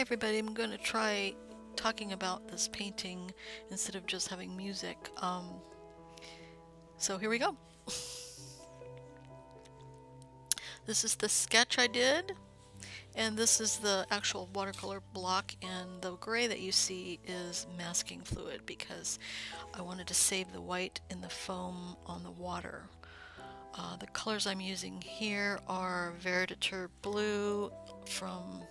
everybody, I'm going to try talking about this painting instead of just having music. So here we go. This is the sketch I did, and this is the actual watercolor block, and the gray that you see is masking fluid because I wanted to save the white in the foam on the water. The colors I'm using here are Veritable Blue from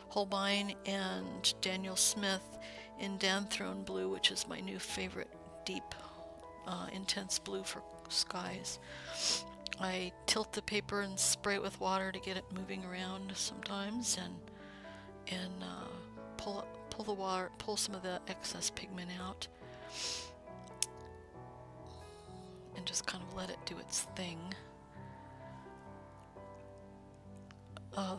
Holbein and Daniel Smith in Danthrone Blue, which is my new favorite deep, intense blue for skies. I tilt the paper and spray it with water to get it moving around sometimes, and pull some of the excess pigment out, and just kind of let it do its thing.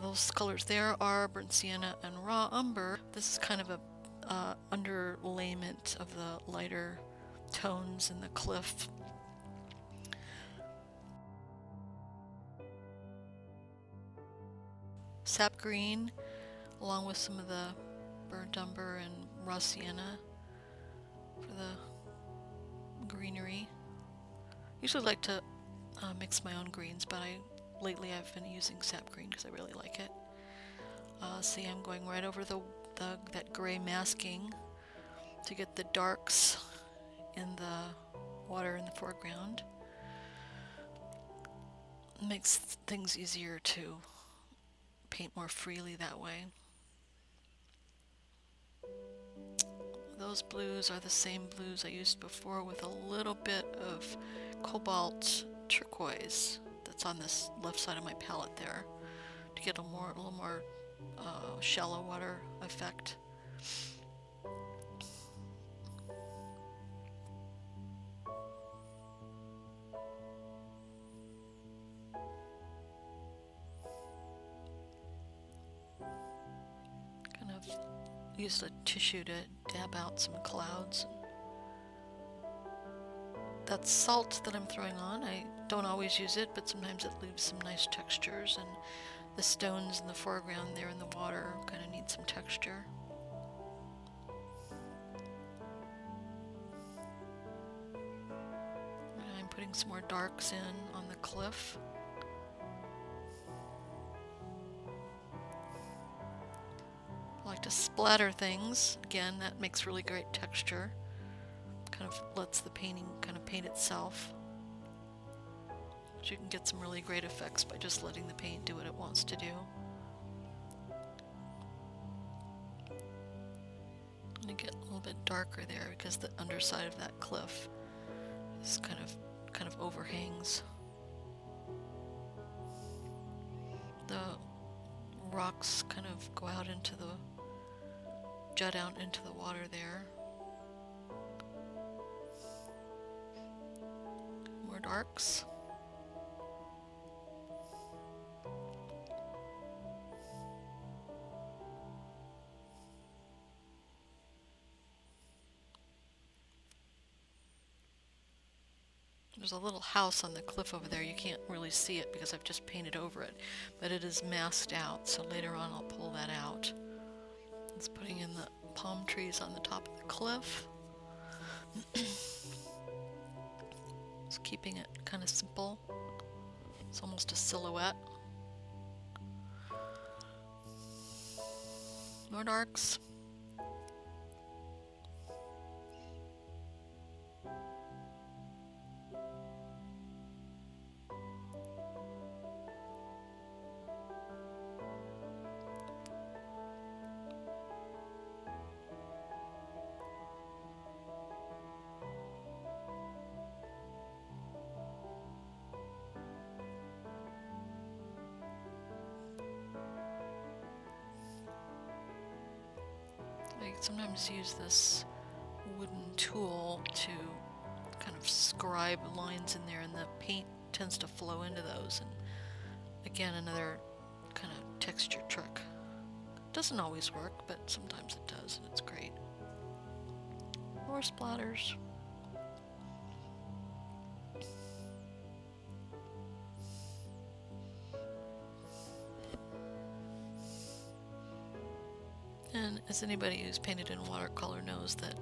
Those colors there are burnt sienna and raw umber. This is kind of a underlayment of the lighter tones in the cliff. Sap green, along with some of the burnt umber and raw sienna for the greenery. Usually like to mix my own greens, but lately I've been using sap green because I really like it. See, I'm going right over that gray masking to get the darks in the water in the foreground. It makes things easier to paint more freely that way. Those blues are the same blues I used before with a little bit of cobalt turquoise that's on this left side of my palette there to get a little more shallow water effect. Kind of used a tissue to dab out some clouds. That's salt that I'm throwing on. I don't always use it, but sometimes it leaves some nice textures, and the stones in the foreground there in the water kind of need some texture. And I'm putting some more darks in on the cliff. I like to splatter things. Again, that makes really great texture. Kind of lets the painting kind of paint itself. But you can get some really great effects by just letting the paint do what it wants to do. And you get a little bit darker there because the underside of that cliff is kind of overhangs. The rocks kind of go out into the jut out into the water there. More darks. There's a little house on the cliff over there. You can't really see it because I've just painted over it, but it is masked out, so later on I'll pull that out. It's putting in the palm trees on the top of the cliff. Just keeping it kind of simple. It's almost a silhouette. More darks. I sometimes use this wooden tool to kind of scribe lines in there, and the paint tends to flow into those. And again, another kind of texture trick. Doesn't always work, but sometimes it does, and it's great. More splatters. And as anybody who's painted in watercolor knows that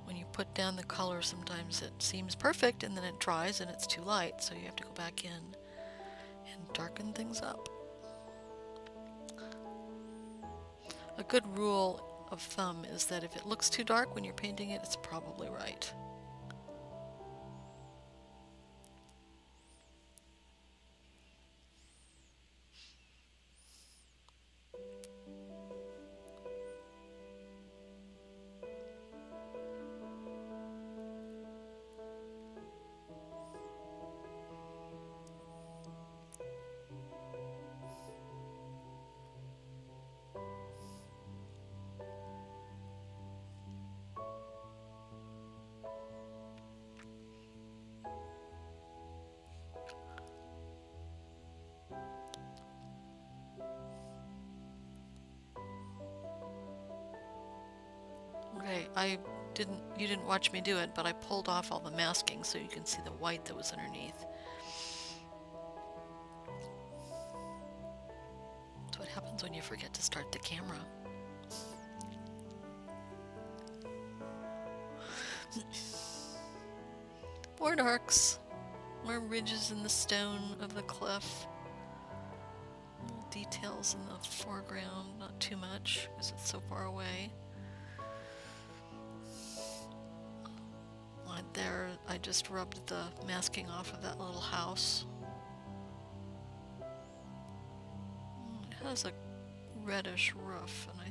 when you put down the color, sometimes it seems perfect and then it dries and it's too light, so you have to go back in and darken things up. A good rule of thumb is that if it looks too dark when you're painting it, it's probably right. Okay, you didn't watch me do it, but I pulled off all the masking so you can see the white that was underneath. That's what happens when you forget to start the camera. More darks, more ridges in the stone of the cliff. Little details in the foreground, not too much because it's so far away. There, I just rubbed the masking off of that little house. It has a reddish roof, and I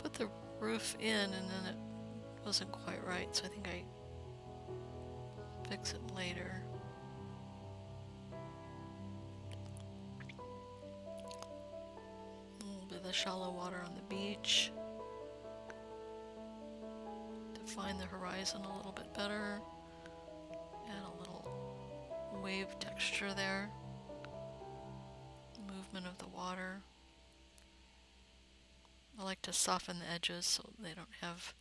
put the roof in and then it wasn't quite right, so I think I fix it later. A little bit of the shallow water on the beach. Find the horizon a little bit better. Add a little wave texture there. Movement of the water. I like to soften the edges so they don't have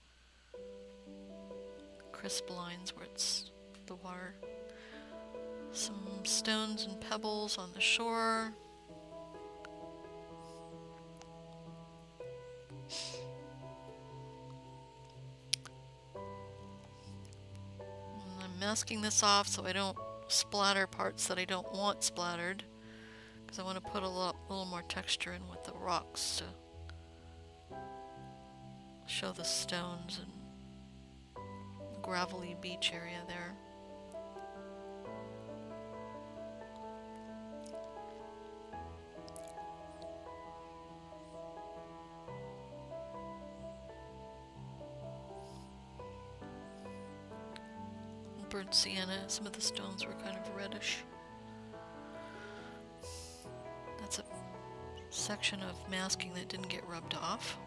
crisp lines where it's the water. Some stones and pebbles on the shore. Masking this off so I don't splatter parts that I don't want splattered, because I want to put a little more texture in with the rocks to show the stones and the gravelly beach area there. Burnt sienna, some of the stones were kind of reddish. That's a section of masking that didn't get rubbed off.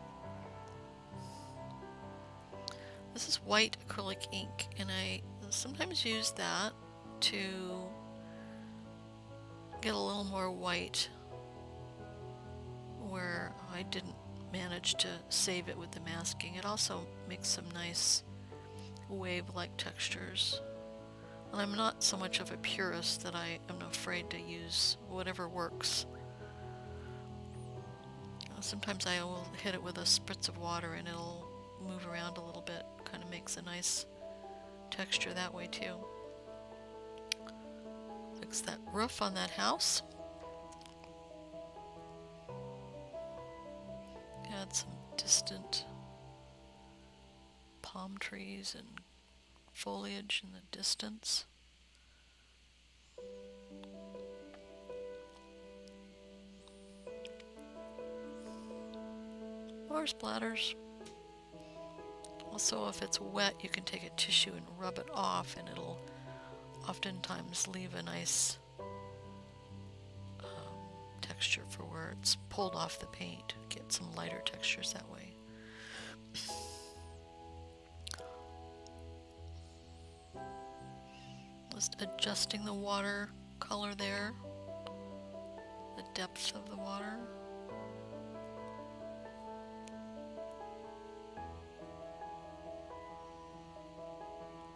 This is white acrylic ink, and I sometimes use that to get a little more white where I didn't manage to save it with the masking. It also makes some nice wave-like textures. And I'm not so much of a purist that I am afraid to use whatever works. Sometimes I will hit it with a spritz of water and it'll move around a little bit. Kind of makes a nice texture that way too. Fix that roof on that house. Add some distant palm trees and foliage in the distance. More splatters. Also, if it's wet, you can take a tissue and rub it off, and it'll oftentimes leave a nice texture for where it's pulled off the paint. Get some lighter textures that way. Just adjusting the water color there, the depth of the water.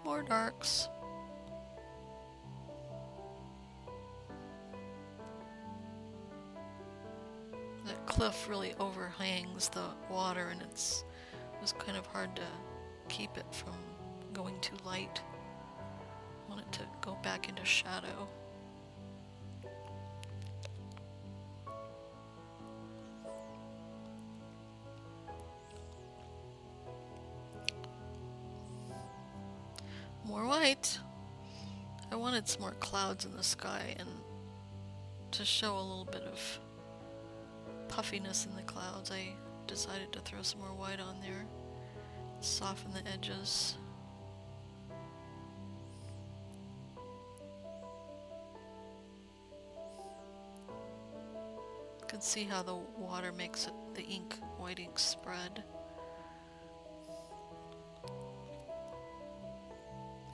More darks. The That cliff really overhangs the water, and it was kind of hard to keep it from going too light. I want it to go back into shadow. More white. I wanted some more clouds in the sky and to show a little bit of puffiness in the clouds. I decided to throw some more white on there, soften the edges. You can see how the water makes it, the ink, white ink spread.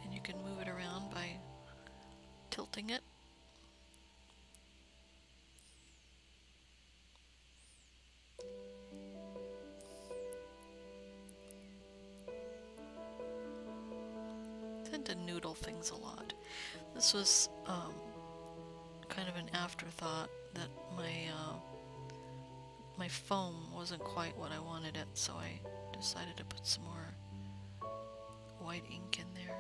And you can move it around by tilting it. I tend to noodle things a lot. This was kind of an afterthought that my foam wasn't quite what I wanted it, so I decided to put some more white ink in there.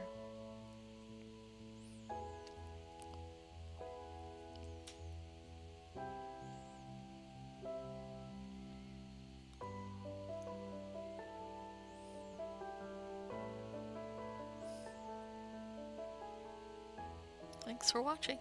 Thanks for watching.